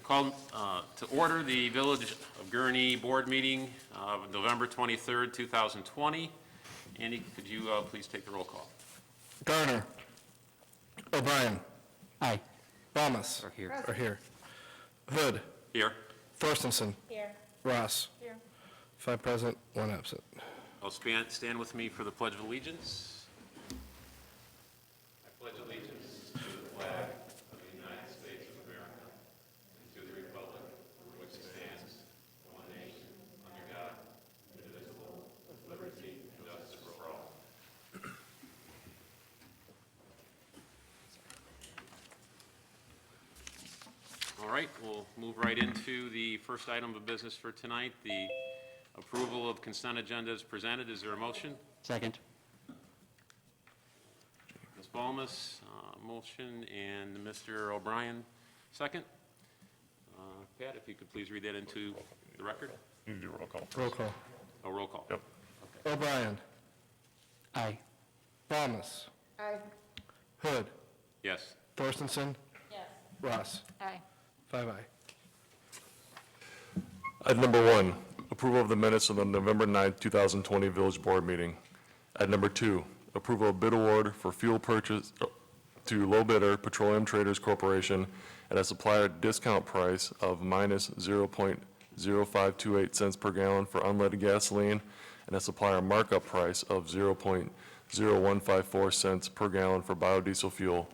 Call to order the Village of Gurnee Board Meeting of November 23rd, 2020. Andy, could you please take the roll call? Garner. O'Brien. Aye. Thomas. Are here. Are here. Hood. Here. Thorstensen. Here. Ross. Here. 5 present, 1 absent. I'll stand with me for the Pledge of Allegiance. I pledge allegiance to the flag of the United States of America and to the republic for which it stands, one nation, under God, indivisible, with liberty and justice for all. All right, we'll move right into the first item of business for tonight, the approval of consent agenda as presented. Is there a motion? Second. Ms. Balmas, motion, and Mr. O'Brien, second. Pat, if you could please read that into the record. You can do roll call. Roll call. Oh, roll call. Yep. O'Brien. Aye. Thomas. Aye. Hood. Yes. Thorstensen. Yes. Ross. Aye. 5 aye. Item number 1, approval of the minutes of the November 9th, 2020 Village Board meeting. Item number 2, approval of bid award for fuel purchase to low bidder Petroleum Traders Corporation at a supplier discount price of minus 0.0528 cents per gallon for unleaded gasoline and a supplier markup price of 0.0154 cents per gallon for biodiesel fuel.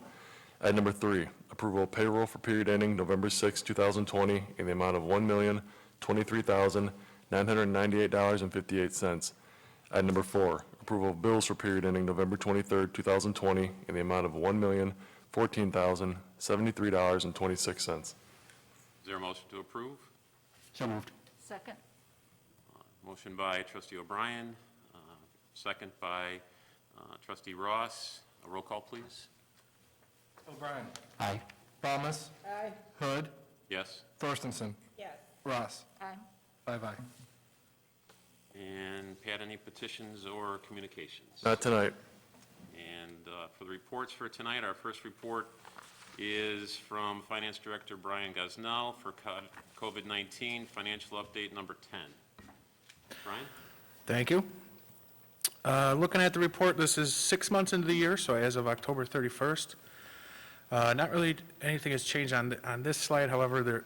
Item number 3, approval of payroll for period ending November 6, 2020 in the amount of $1,023,998.58. Item number 4, approval of bills for period ending November 23, 2020 in the amount of $1,014,073.26. Is there a motion to approve? So moved. Second. Motion by Trustee O'Brien, second by Trustee Ross. A roll call, please. O'Brien. Aye. Thomas. Aye. Hood. Yes. Thorstensen. Yes. Ross. Aye. 5 aye. And Pat, any petitions or communications? Not tonight. And for the reports for tonight, our first report is from Finance Director Brian Gosnell for COVID-19 financial update number 10. Brian? Thank you. Looking at the report, this is 6 months into the year, so as of October 31st. Not really anything has changed on this slide. However, there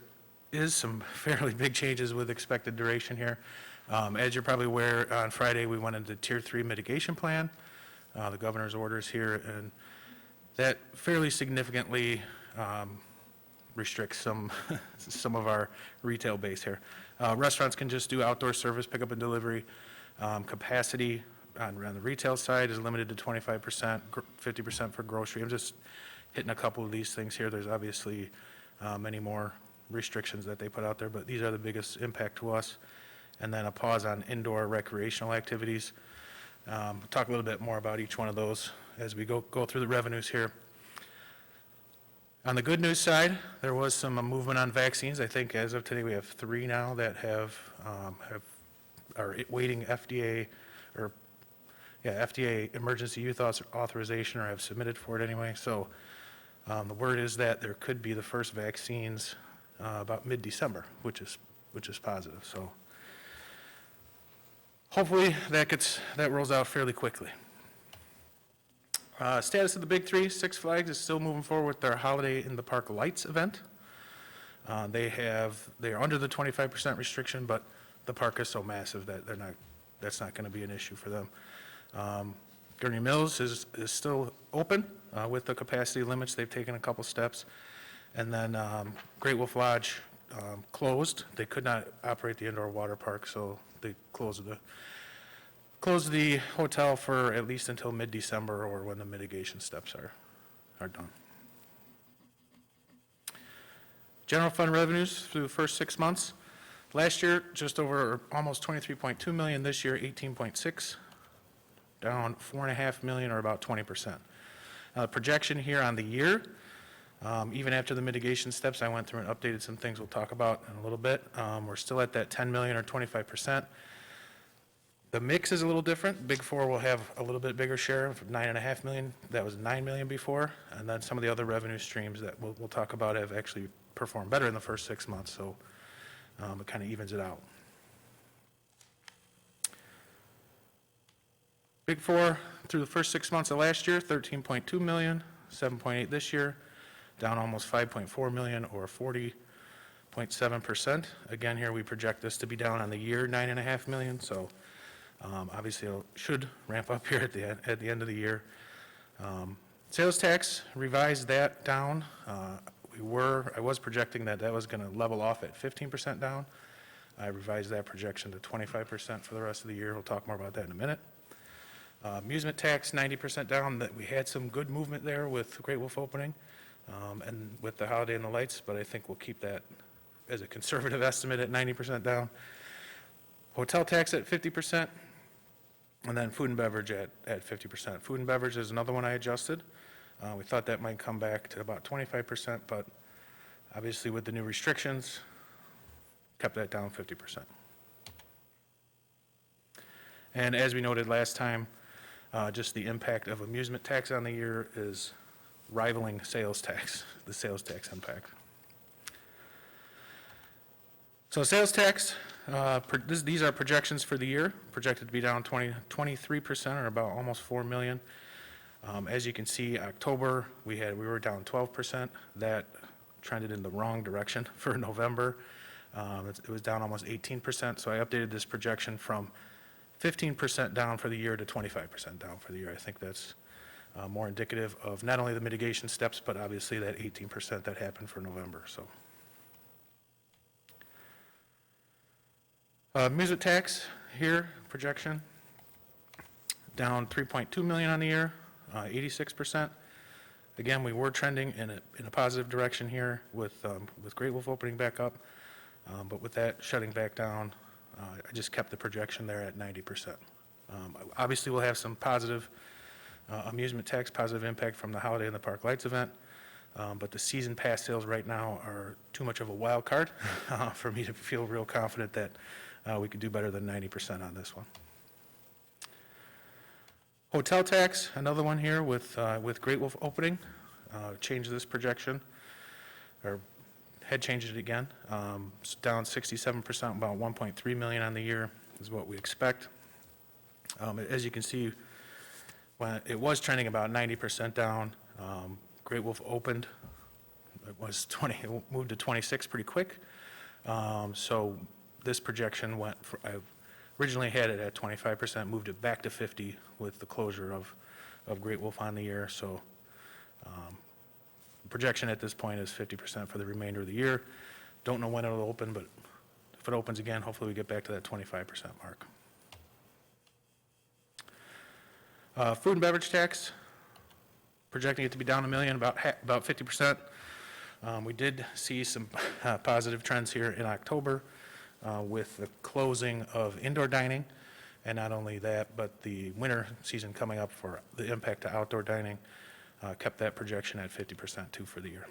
is some fairly big changes with expected duration here. As you're probably aware, on Friday, we went into Tier 3 mitigation plan, the governor's orders here, and that fairly significantly restricts some of our retail base here. Restaurants can just do outdoor service, pickup and delivery. Capacity on the retail side is limited to 25%, 50% for grocery. I'm just hitting a couple of these things here. There's obviously many more restrictions that they put out there, but these are the biggest impact to us. And then a pause on indoor recreational activities. Talk a little bit more about each one of those as we go through the revenues here. On the good news side, there was some movement on vaccines. I think as of today, we have 3 now that are waiting FDA emergency use authorization, or have submitted for it anyway. So the word is that there could be the first vaccines about mid-December, which is positive. So hopefully that rolls out fairly quickly. Status of the big 3, Six Flags is still moving forward with their Holiday in the Park Lights event. They are under the 25% restriction, but the park is so massive that that's not going to be an issue for them. Gurnee Mills is still open with the capacity limits. They've taken a couple steps. And then Great Wolf Lodge closed. They could not operate the indoor water park, so they closed the hotel for at least until mid-December, or when the mitigation steps are done. General fund revenues through the first 6 months. Last year, just over almost 23.2 million. This year, 18.6, down 4.5 million, or about 20%. Projection here on the year, even after the mitigation steps, I went through and updated some things we'll talk about in a little bit. We're still at that 10 million or 25%. The mix is a little different. Big Four will have a little bit bigger share of 9.5 million. That was 9 million before. And then some of the other revenue streams that we'll talk about have actually performed better in the first 6 months, so it kind of evens it out. Big Four through the first 6 months of last year, 13.2 million, 7.8 this year, down almost 5.4 million or 40.7%. Again, here we project this to be down on the year 9.5 million, so obviously it should ramp up here at the end of the year. Sales tax, revised that down. I was projecting that was going to level off at 15% down. I revised that projection to 25% for the rest of the year. We'll talk more about that in a minute. Amusement tax, 90% down. That we had some good movement there with Great Wolf opening and with the holiday and the lights, but I think we'll keep that as a conservative estimate at 90% down. Hotel tax at 50%, and then food and beverage at 50%. Food and beverage is another one I adjusted. We thought that might come back to about 25%, but obviously with the new restrictions, kept that down 50%. And as we noted last time, just the impact of amusement tax on the year is rivaling sales tax, the sales tax impact. So sales tax, these are projections for the year, projected to be down 23% or about almost 4 million. As you can see, October, we were down 12%. That trended in the wrong direction for November. It was down almost 18%, so I updated this projection from 15% down for the year to 25% down for the year. I think that's more indicative of not only the mitigation steps, but obviously that 18% that happened for November. So, amusement tax here, projection, down 3.2 million on the year, 86%. Again, we were trending in a positive direction here with Great Wolf opening back up, but with that shutting back down, I just kept the projection there at 90%. Obviously, we'll have some positive amusement tax, positive impact from the Holiday in the Park Lights event, but the season pass sales right now are too much of a wild card for me to feel real confident that we could do better than 90% on this one. Hotel tax, another one here with Great Wolf opening, changed this projection, or had changed it again. It's down 67%, about 1.3 million on the year is what we expect. As you can see, when it was trending about 90% down, Great Wolf opened, it moved to 26 pretty quick. So this projection I originally had it at 25%, moved it back to 50 with the closure of Great Wolf on the year. So projection at this point is 50% for the remainder of the year. Don't know when it'll open, but if it opens again, hopefully we get back to that 25% mark. Food and beverage tax, projecting it to be down $1 million, about 50%. We did see some positive trends here in October with the closing of indoor dining, and not only that, but the winter season coming up for the impact to outdoor dining kept that projection at 50% too for the year.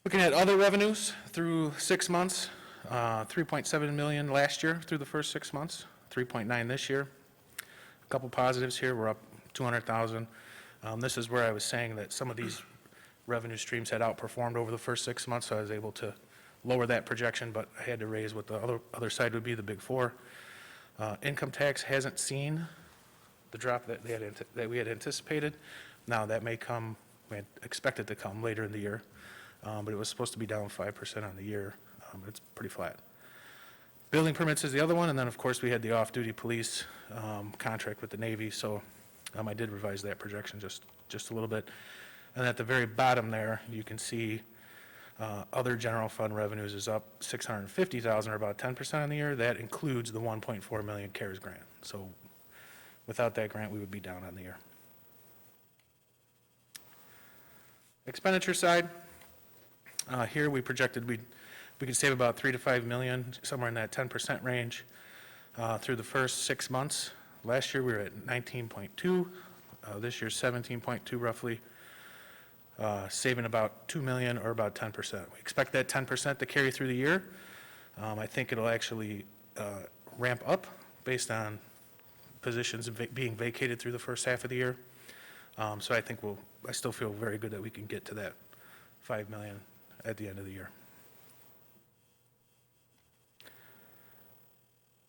Looking at other revenues through 6 months, 3.7 million last year through the first 6 months, 3.9 this year. A couple positives here, we're up 200,000. This is where I was saying that some of these revenue streams had outperformed over the first 6 months, so I was able to lower that projection, but I had to raise what the other side would be, the Big Four. Income tax hasn't seen the drop that we had anticipated. Now that may come, we expect it to come later in the year, but it was supposed to be down 5% on the year. It's pretty flat. Building permits is the other one, and then of course we had the off-duty police contract with the Navy, so I did revise that projection just a little bit. And at the very bottom there, you can see other general fund revenues is up 650,000, or about 10% on the year. That includes the 1.4 million CARES grant. So without that grant, we would be down on the year. Expenditure side, here we projected we could save about 3 to 5 million, somewhere in that 10% range through the first 6 months. Last year we were at 19.2, this year 17.2 roughly, saving about 2 million or about 10%. We expect that 10% to carry through the year. I think it'll actually ramp up based on positions being vacated through the first half of the year. So I still feel very good that we can get to that 5 million at the end of the year.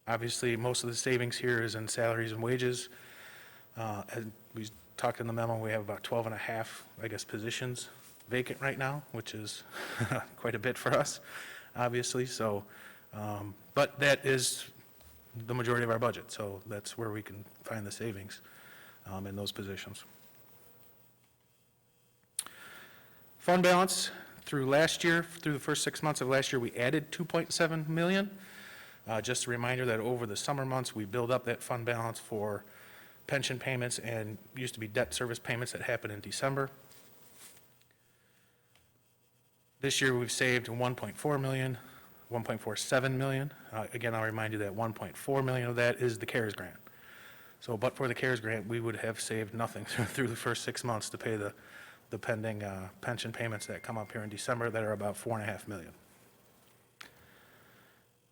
Obviously, most of the savings here is in salaries and wages. As we talked in the memo, we have about 12 and a half, positions vacant right now, which is quite a bit for us, obviously. So, but that is the majority of our budget, so that's where we can find the savings in those positions. Fund balance through last year, through the first 6 months of last year, we added 2.7 million. Just a reminder that over the summer months, we build up that fund balance for pension payments and used to be debt service payments that happen in December. This year, we've saved 1.4 million, 1.47 million. Again, I'll remind you that 1.4 million of that is the CARES grant. So, but for the CARES grant, we would have saved nothing through the first 6 months to pay the pending pension payments that come up here in December that are about 4.5 million.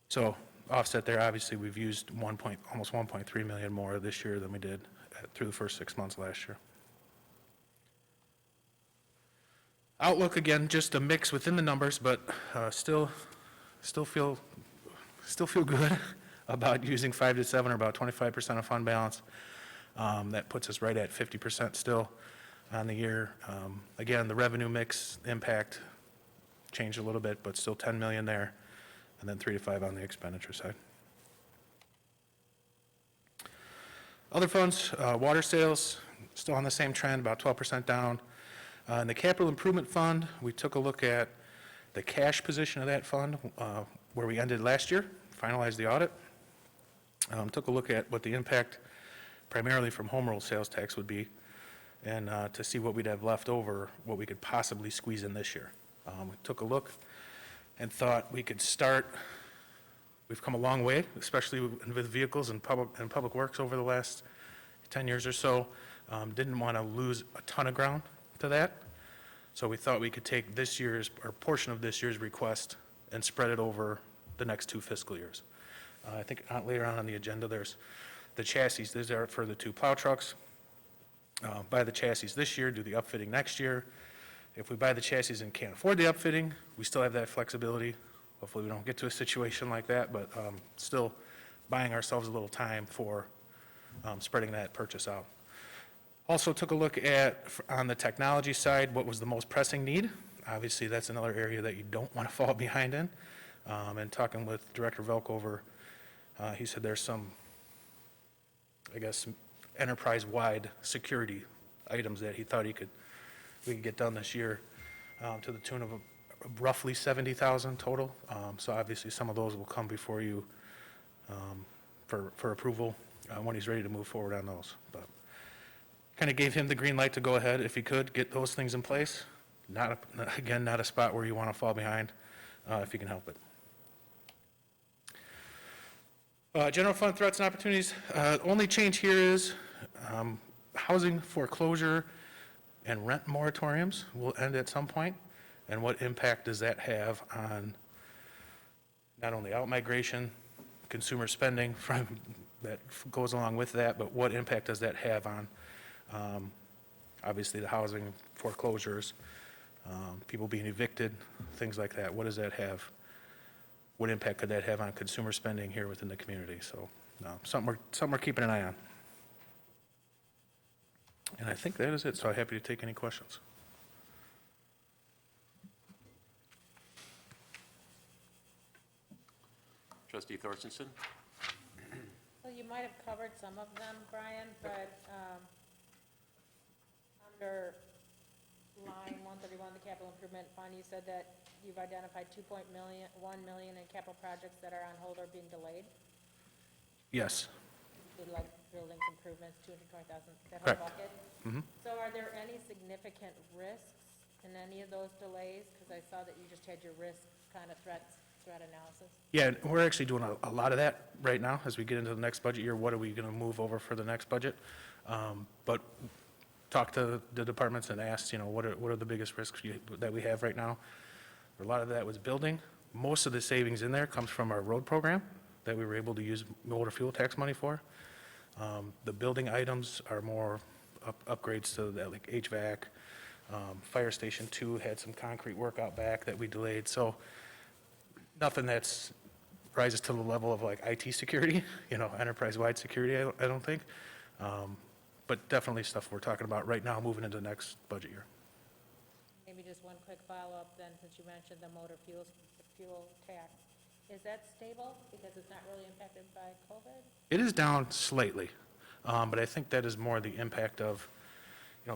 So offset there, obviously, we've used almost 1.3 million more this year than we did through the first 6 months last year. Outlook, again, just a mix within the numbers, but still feel good about using 5 to 7 or about 25% of fund balance. That puts us right at 50% still on the year. Again, the revenue mix impact changed a little bit, but still 10 million there, and then 3 to 5 on the expenditure side. Other funds, water sales, still on the same trend, about 12% down. In the capital improvement fund, we took a look at the cash position of that fund, where we ended last year, finalized the audit. Took a look at what the impact primarily from home rule sales tax would be, and to see what we'd have left over, what we could possibly squeeze in this year. We took a look and thought we could start. We've come a long way, especially with vehicles and public works over the last 10 years or so. Didn't want to lose a ton of ground to that. So we thought we could take this year's, or portion of this year's request and spread it over the next 2 fiscal years. I think later on the agenda, there's the chassis. These are for the 2 plow trucks. Buy the chassis this year, do the upfitting next year. If we buy the chassis and can't afford the upfitting, we still have that flexibility. Hopefully we don't get to a situation like that, but still buying ourselves a little time for spreading that purchase out. Also took a look at, on the technology side, what was the most pressing need. Obviously, that's another area that you don't want to fall behind in. And talking with Director Velkover, he said there's some, enterprise-wide security items that he thought we could get done this year, to the tune of roughly 70,000 total. So obviously, some of those will come before you for approval when he's ready to move forward on those. But kind of gave him the green light to go ahead, if he could, get those things in place. Not a spot where you want to fall behind, if you can help it. General fund threats and opportunities. Only change here is housing foreclosure and rent moratoriums will end at some point, and what impact does that have on not only out-migration, consumer spending that goes along with that, but what impact does that have on obviously the housing foreclosures, people being evicted, things like that. What does that have? What impact could that have on consumer spending here within the community? So something we're keeping an eye on. And I think that is it, so I'm happy to take any questions. Trustee Thorstensen? Well, you might have covered some of them, Brian, but under line 131, the capital improvement fund, you said that you've identified 1 million in capital projects that are on hold or being delayed, Yes. like buildings improvements, 220,000, that Correct. whole bucket. So are there any significant risks in any of those delays? Because I saw that you just had your risk kind of threat analysis. Yeah, we're actually doing a lot of that right now as we get into the next budget year. What are we going to move over for the next budget? But talk to the departments and ask, what are the biggest risks that we have right now? A lot of that was building. Most of the savings in there comes from our road program. that we were able to use motor fuel tax money for. The building items are more upgrades to that, like HVAC. Fire Station 2 had some concrete work out back that we delayed, so nothing that's rises to the level of like IT security, enterprise-wide security, I don't think. But definitely stuff we're talking about right now, moving into the next budget year. Maybe just one quick follow-up then, since you mentioned the motor fuel tax. Is that stable because it's not really impacted by COVID? It is down slightly, but I think that is more the impact of,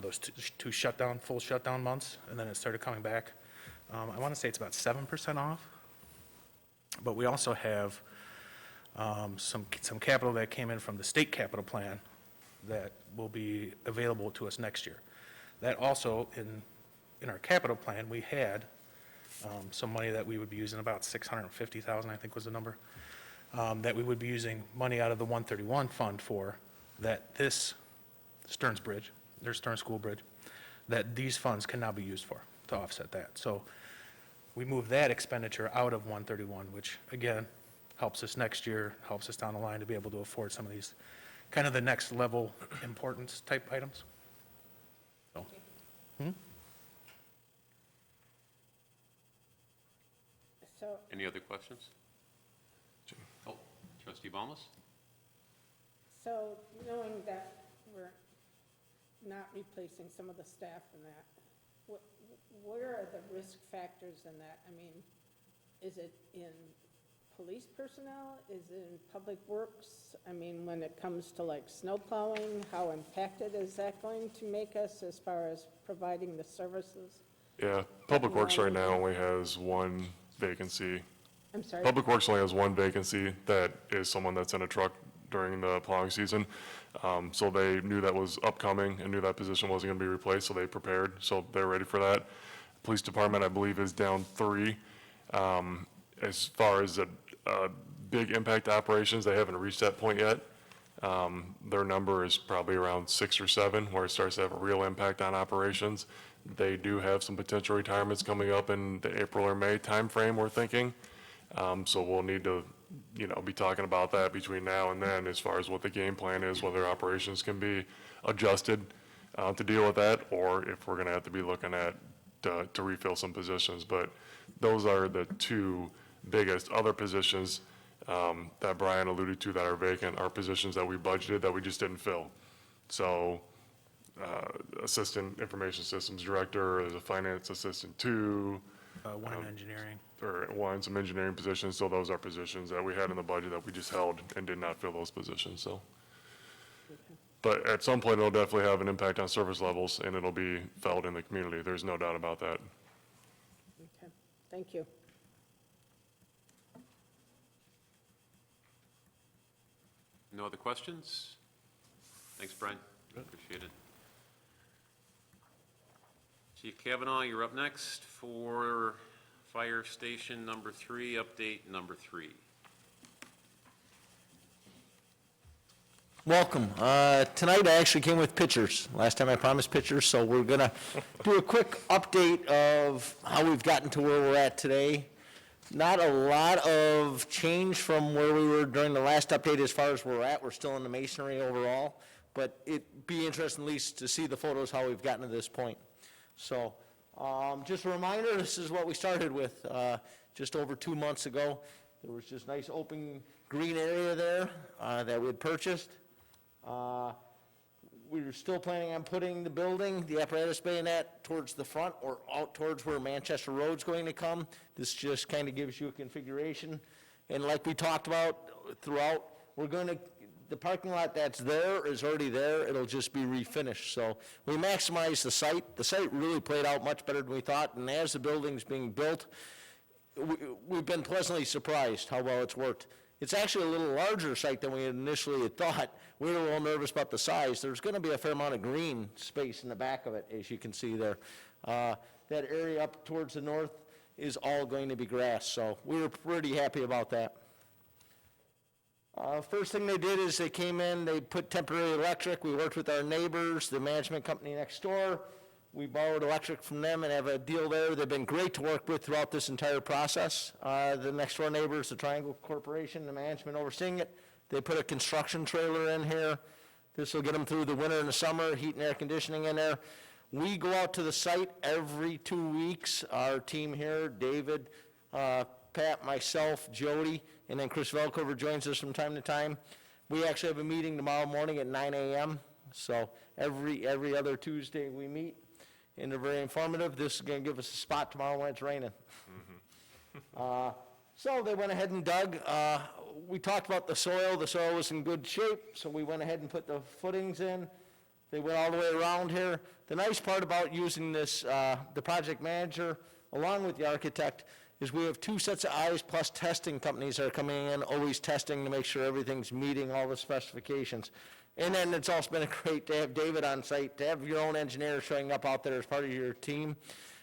those two full shutdown months, and then it started coming back. I want to say it's about 7% off, but we also have some capital that came in from the state capital plan that will be available to us next year. That also, in our capital plan, we had some money that we would be using, about $650,000, I think was the number, that we would be using money out of the 131 fund for, that this Stearns Bridge, their Stearns School Bridge, that these funds can now be used for, to offset that. So we moved that expenditure out of 131, which again, helps us next year, helps us down the line to be able to afford some of these, kind of the next level importance type items. So, So, Any other questions? Oh, trustee Balmas? so knowing that we're not replacing some of the staff and that, where are the risk factors in that? I mean, is it in police personnel? Is it in public works? I mean, when it comes to like snow plowing, how impacted is that going to make us as far as providing the services? Yeah, Public Works right now only has one vacancy. I'm sorry? Public Works only has one vacancy, that is someone that's in a truck during the plowing season. So they knew that was upcoming and knew that position wasn't going to be replaced, so they prepared, so they're ready for that. Police Department, I believe, is down 3. As far as a big impact to operations, they haven't reached that point yet. Their number is probably around 6 or 7, where it starts to have a real impact on operations. They do have some potential retirements coming up in the April or May timeframe, we're thinking. So we'll need to, be talking about that between now and then, as far as what the game plan is, whether operations can be adjusted to deal with that, or if we're gonna have to be looking at to refill some positions. But those are the two biggest other positions that Brian alluded to that are vacant, are positions that we budgeted that we just didn't fill. So Assistant Information Systems Director, is a Finance Assistant 2, One in engineering. or one, some engineering positions. So those are positions that we had in the budget that we just held and did not fill those positions, so. But at some point, it'll definitely have an impact on service levels, and it'll be felt in the community. There's no doubt about that. Okay, thank you. No other questions? Thanks, Brian. Appreciate it. Chief Kavanaugh, you're up next for Fire Station number 3, update number 3. Welcome. Tonight I actually came with pictures. Last time I promised pictures, so we're going to do a quick update of how we've gotten to where we're at today. Not a lot of change from where we were during the last update as far as where we're at. We're still in the masonry overall, but it'd be interesting at least to see the photos, how we've gotten to this point. So just a reminder, this is what we started with just over 2 months ago. There was just nice open green area there that we had purchased. We were still planning on putting the building, the apparatus bayonet, towards the front or out towards where Manchester Road's going to come. This just kind of gives you a configuration. And like we talked about throughout, the parking lot that's there is already there. It'll just be refinished. So we maximized the site. The site really played out much better than we thought. And as the building's being built, we've been pleasantly surprised how well it's worked. It's actually a little larger site than we initially had thought. We were a little nervous about the size. There's going to be a fair amount of green space in the back of it, as you can see there. That area up towards the north is all going to be grass, so we were pretty happy about that. First thing they did is they came in, they put temporary electric. We worked with our neighbors, the management company next door. We borrowed electric from them and have a deal there. They've been great to work with throughout this entire process. The next door neighbor is the Triangle Corporation, the management overseeing it. They put a construction trailer in here. This will get them through the winter and the summer, heat and air conditioning in there. We go out to the site every 2 weeks. Our team here, David, Pat, myself, Jody, and then Chris Velkover joins us from time to time. We actually have a meeting tomorrow morning at 9 a.m., so every other Tuesday we meet, and they're very informative. This is going to give us a spot tomorrow when it's raining. So they went ahead and dug. We talked about the soil. The soil was in good shape, so we went ahead and put the footings in. They went all the way around here. The nice part about using this, the project manager, along with the architect, is we have 2 sets of eyes plus testing companies that are coming in, always testing to make sure everything's meeting all the specifications. And then it's also been great to have David on site, to have your own engineer showing up out there as part of your team.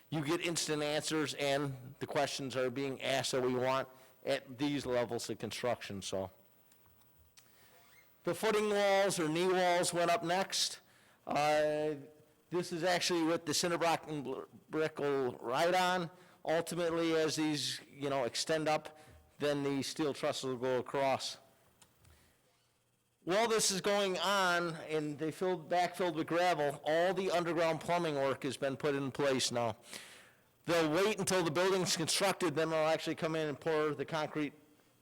You get instant answers, and the questions are being asked that we want at these levels of construction, so. The footing walls or knee walls went up next. This is actually what the cinder block and brick will ride on. Ultimately, as these, extend up, then the steel trusses will go across. While this is going on, and they backfilled with gravel, all the underground plumbing work has been put in place now. They'll wait until the building's constructed, then they'll actually come in and pour the concrete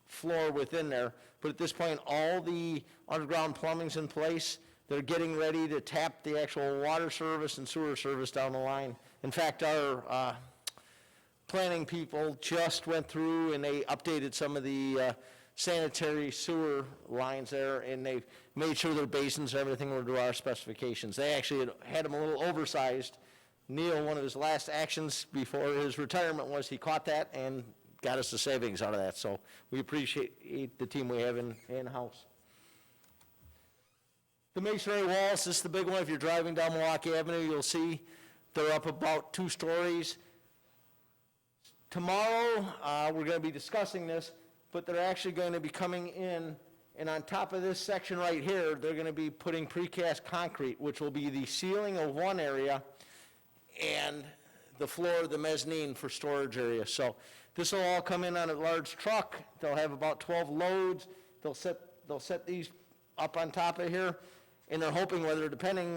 floor within there. But at this point, all the underground plumbing's in place. They're getting ready to tap the actual water service and sewer service down the line. In fact, our planning people just went through and they updated some of the sanitary sewer lines there, and they made sure their basins and everything were to our specifications. They actually had them a little oversized. Neil, one of his last actions before his retirement was he caught that and got us the savings out of that. So we appreciate the team we have in-house. The masonry walls, this is the big one. If you're driving down Milwaukee Avenue, you'll see they're up about 2 stories. Tomorrow, we're going to be discussing this, but they're actually going to be coming in, and on top of this section right here, they're going to be putting precast concrete, which will be the ceiling of one area and the floor of the mezzanine for storage area. So this will all come in on a large truck. They'll have about 12 loads. They'll set these up on top of here, and they're hoping,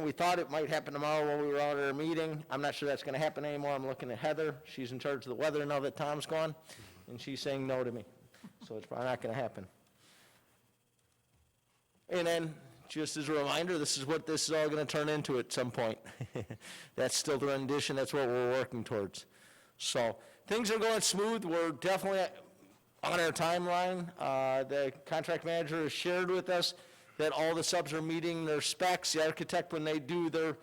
we thought it might happen tomorrow while we were out at our meeting. I'm not sure that's going to happen anymore. I'm looking at Heather. She's in charge of the weather now that Tom's gone, and she's saying no to me. So it's probably not going to happen. And then, just as a reminder, this is what this is all going to turn into at some point. That's still the rendition. That's what we're working towards. So things are going smooth. We're definitely on our timeline. The contract manager has shared with us that all the subs are meeting their specs. The architect, when they do their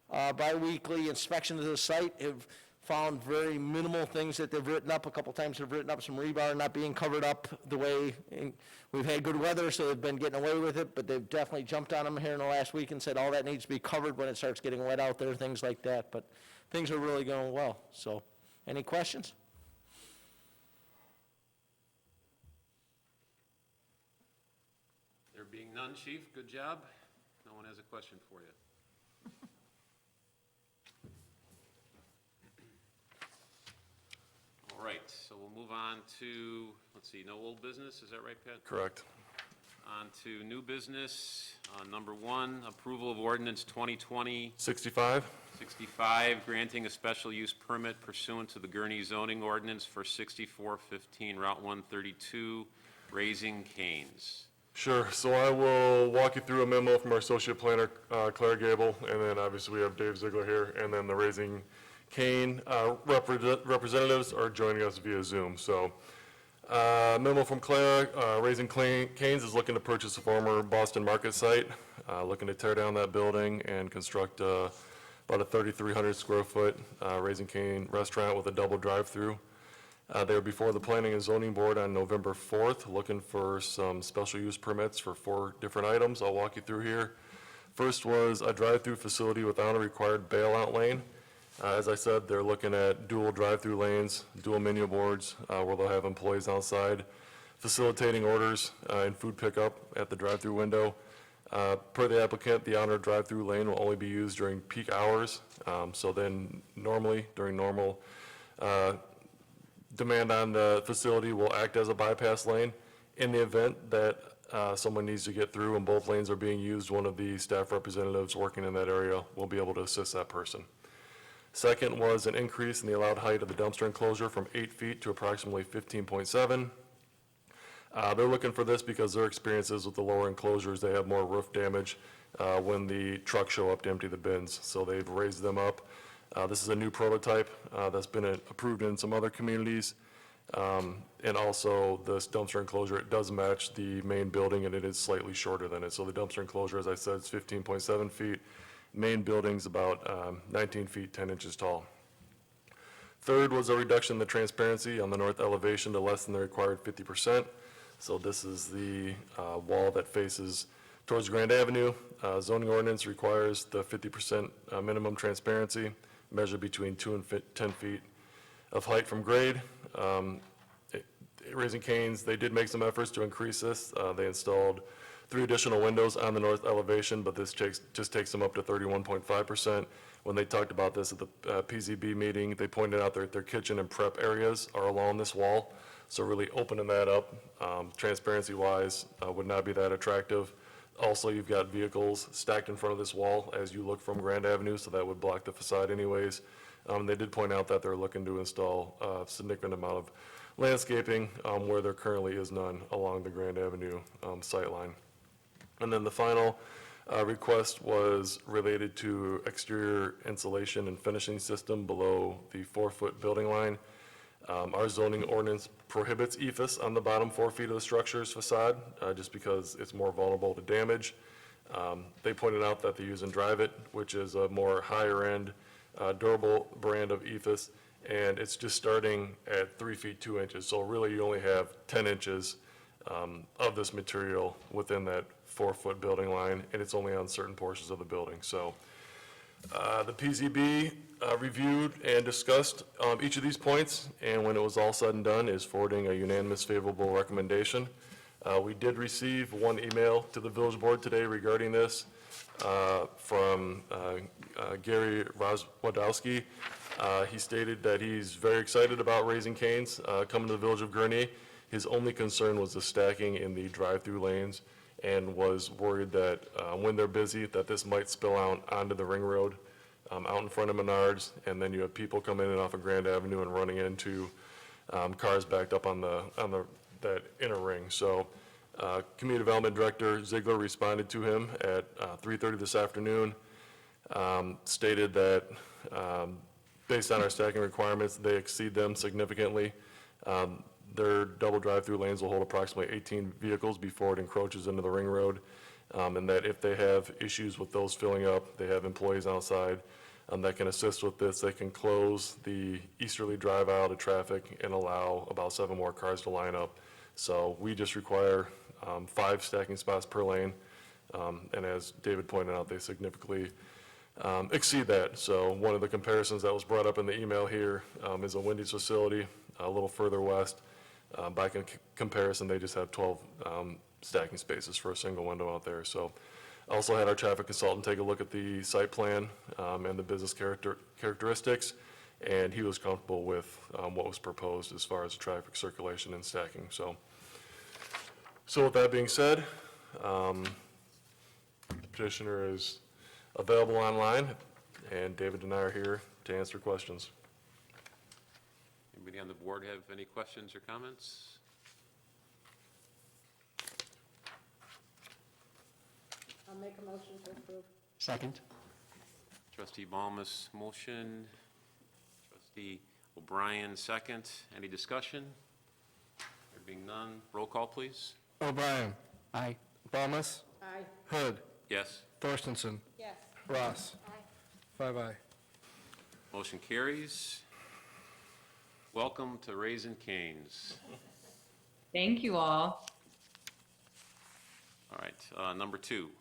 biweekly inspection of the site, have found very minimal things that they've written up. A couple times they've written up some rebar not being covered up the way we've had good weather, so they've been getting away with it, but they've definitely jumped on them here in the last week and said all that needs to be covered when it starts getting wet out there, things like that. But things are really going well. So, any questions? There being none, Chief, good job. No one has a question for you. All right, so we'll move on to, no old business, is that right, Pat? Correct. On to new business. Number 1, approval of ordinance 2020-65, 65? granting a special use permit pursuant to the Gurnee zoning ordinance for 6415 Route 132, Raising Canes. Sure. So I will walk you through a memo from our associate planner, Claire Gable, and then obviously we have Dave Ziegler here, and then the Raising Cane representatives are joining us via Zoom. So memo from Claire, Raising Canes is looking to purchase a former Boston Market site, looking to tear down that building and construct about a 3,300 square foot Raising Cane restaurant with a double drive-through. They were before the Planning and Zoning Board on November 4th, looking for some special use permits for 4 different items. I'll walk you through here. First was a drive-through facility without a required bailout lane. As I said, they're looking at dual drive-through lanes, dual menu boards, where they'll have employees outside facilitating orders and food pickup at the drive-through window. Per the applicant, the outer drive-through lane will only be used during peak hours. So then normally, during normal demand on the facility, will act as a bypass lane. In the event that someone needs to get through and both lanes are being used, one of the staff representatives working in that area will be able to assist that person. Second was an increase in the allowed height of the dumpster enclosure from 8 feet to approximately 15.7. They're looking for this because their experiences with the lower enclosures, they have more roof damage when the trucks show up to empty the bins. So they've raised them up. This is a new prototype that's been approved in some other communities. And also this dumpster enclosure, it does match the main building and it is slightly shorter than it. So the dumpster enclosure, as I said, is 15.7 feet. Main building's about 19 feet, 10 inches tall. Third was a reduction in the transparency on the north elevation to less than the required 50%. So this is the wall that faces towards Grand Avenue. Zoning ordinance requires the 50% minimum transparency, measured between 2 and 10 feet of height from grade. Raising Cane's, they did make some efforts to increase this. They installed 3 additional windows on the north elevation, but this just takes them up to 31.5%. When they talked about this at the PZB meeting, they pointed out that their kitchen and prep areas are along this wall. So really opening that up, transparency-wise, would not be that attractive. Also, you've got vehicles stacked in front of this wall as you look from Grand Avenue, so that would block the facade anyways. They did point out that they're looking to install a significant amount of landscaping where there currently is none along the Grand Avenue sightline. And then the final request was related to exterior insulation and finishing system below the 4-foot building line. Our zoning ordinance prohibits EIFS on the bottom 4 feet of the structure's facade, just because it's more vulnerable to damage. They pointed out that they use and drive it, which is a more higher end, durable brand of EIFS, and it's just starting at 3 feet 2 inches. So really you only have 10 inches of this material within that 4-foot building line, and it's only on certain portions of the building. So the PZB reviewed and discussed each of these points, and when it was all said and done, is forwarding a unanimous favorable recommendation. We did receive one email to the village board today regarding this from Gary Rozwadowski. He stated that he's very excited about Raising Cane's coming to the village of Gurnee. His only concern was the stacking in the drive-through lanes, and was worried that when they're busy, that this might spill out onto the ring road out in front of Menards, and then you have people coming in off of Grand Avenue and running into cars backed up on that inner ring. So Community Development Director Ziegler responded to him at 3:30 this afternoon, stated that based on our stacking requirements, they exceed them significantly. Their double drive-through lanes will hold approximately 18 vehicles before it encroaches into the ring road, and that if they have issues with those filling up, they have employees outside that can assist with this. They can close the easterly drive aisle to traffic and allow about 7 more cars to line up. So we just require 5 stacking spots per lane, and as David pointed out, they significantly exceed that. So one of the comparisons that was brought up in the email here is a Wendy's facility a little further west. By comparison, they just have 12 stacking spaces for a single window out there. So also had our traffic consultant take a look at the site plan and the business characteristics, and he was comfortable with what was proposed as far as traffic circulation and stacking. So with that being said, petitioner is available online, and David and I are here to answer questions. Anybody on the board have any questions or comments? I'll make a motion to approve. Second. Trustee Balmas, motion. Trustee O'Brien, second. Any discussion? There being none, roll call, please. O'Brien. Aye. Balmas. Aye. Hood. Yes. Thorstensen. Yes. Ross. Aye. 5-0. Motion carries. Welcome to Raising Cane's. Thank you all. All right, number 2,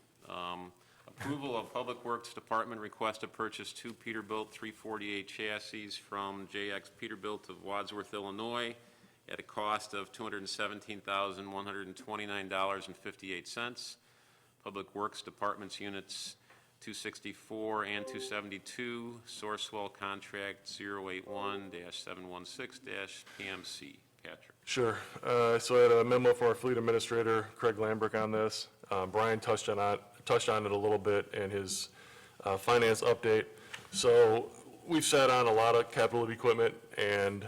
approval of Public Works Department request to purchase 2 Peterbilt 348 chassis from JX Peterbilt of Wadsworth, Illinois, at a cost of $217,129.58. Public Works Department's Units 264 and 272, Sourcewell Contract 081-716-PMC. Patrick. Sure. So I had a memo from our fleet administrator, Craig Lambrick, on this. Brian touched on it a little bit in his finance update. So we've sat on a lot of capital equipment and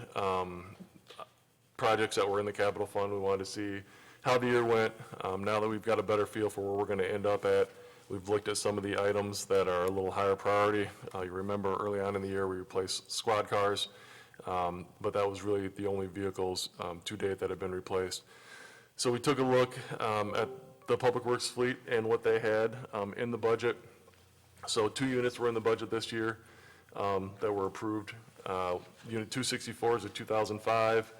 projects that were in the capital fund. We wanted to see how the year went. Now that we've got a better feel for where we're going to end up at, we've looked at some of the items that are a little higher priority. You remember early on in the year, we replaced squad cars, but that was really the only vehicles to date that have been replaced. So we took a look at the Public Works fleet and what they had in the budget. So 2 units were in the budget this year that were approved. Unit 264 is a 2005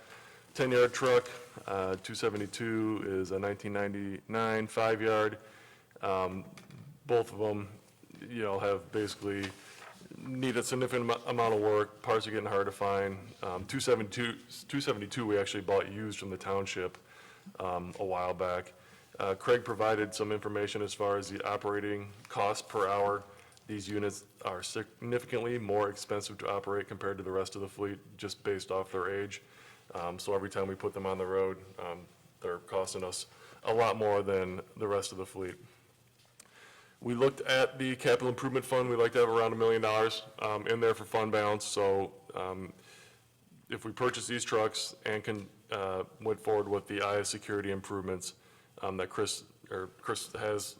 10-yard truck. 272 is a 1999 5-yard. Both of them, have basically need a significant amount of work. Parts are getting hard to find. 272 we actually bought used from the township a while back. Craig provided some information as far as the operating cost per hour. These units are significantly more expensive to operate compared to the rest of the fleet, just based off their age. So every time we put them on the road, they're costing us a lot more than the rest of the fleet. We looked at the capital improvement fund. We like to have around $1 million in there for fund balance. So if we purchase these trucks and went forward with the IA security improvements that Chris has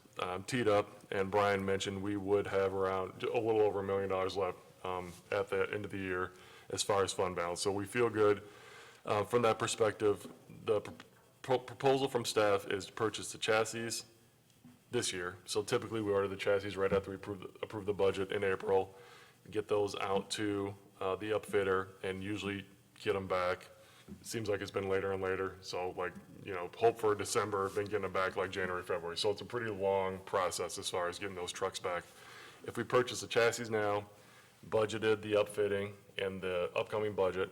teed up and Brian mentioned, we would have around a little over $1 million left at the end of the year as far as fund balance. So we feel good from that perspective. The proposal from staff is to purchase the chassis this year. So typically we order the chassis right after we approve the budget in April, get those out to the upfitter and usually get them back. It seems like it's been later and later. So hope for December, then getting them back like January, February. So it's a pretty long process as far as getting those trucks back. If we purchase the chassis now, budgeted the upfitting and the upcoming budget,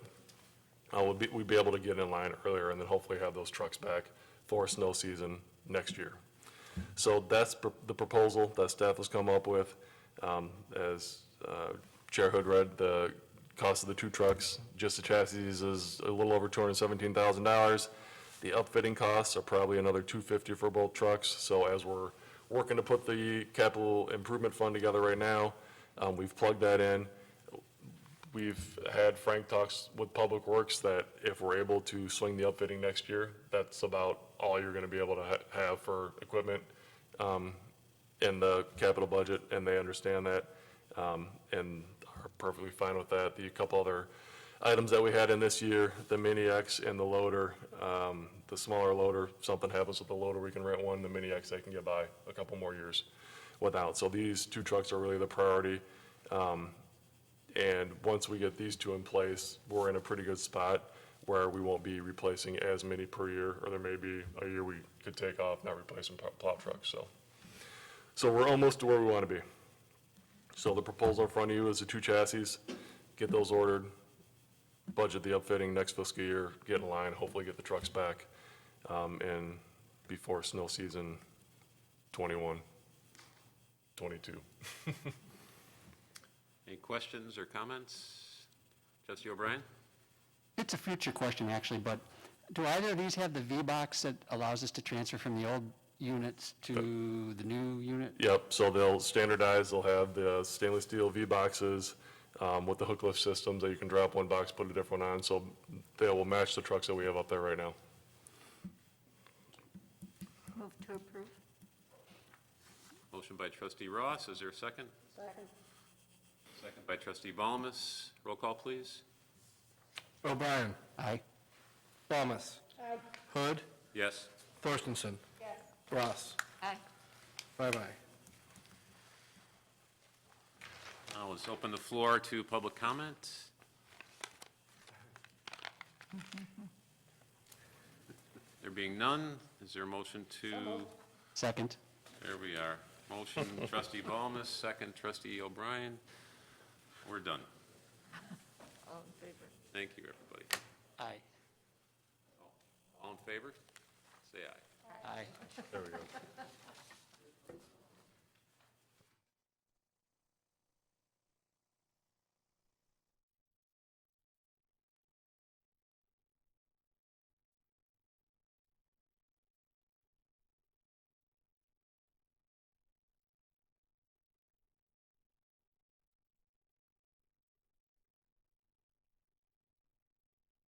we'd be able to get in line earlier and then hopefully have those trucks back for snow season next year. So that's the proposal that staff has come up with. As Chair Hood read, the cost of the 2 trucks, just the chassis, is a little over $217,000. The upfitting costs are probably another $250,000 for both trucks. So as we're working to put the capital improvement fund together right now, we've plugged that in. We've had frank talks with Public Works that if we're able to swing the upfitting next year, that's about all you're going to be able to have for equipment in the capital budget, and they understand that and are perfectly fine with that. The couple other items that we had in this year, the Mini X and the loader, the smaller loader, something happens with the loader, we can rent one. The Mini X, they can get by a couple more years without. So these 2 trucks are really the priority. And once we get these 2 in place, we're in a pretty good spot where we won't be replacing as many per year, or there may be a year we could take off not replacing plow trucks. So we're almost to where we want to be. So the proposal in front of you is the 2 chassis, get those ordered, budget the upfitting next fiscal year, get in line, hopefully get the trucks back in before snow season 21, 22. Any questions or comments? Trustee O'Brien? It's a future question, actually, but do either of these have the V-Box that allows us to transfer from the old units to the new unit? Yep, so they'll standardize, they'll have the stainless steel V-boxes with the hook lift systems that you can drop one box, put a different one on, so they will match the trucks that we have up there right now. Move to approve. Motion by Trustee Ross. Is there a second? Second. Second by Trustee Balmas. Roll call, please. O'Brien. Aye. Balmas. Aye. Hood. Yes. Thorstenson. Yes. Ross. Aye. 5 aye. Now let's open the floor to public comment. There being none, is there a motion to? Second. There we are. Motion Trustee Balmas, second Trustee O'Brien. We're done. All in favor? Thank you, everybody. Aye. All in favor? Say aye. Aye. There we go.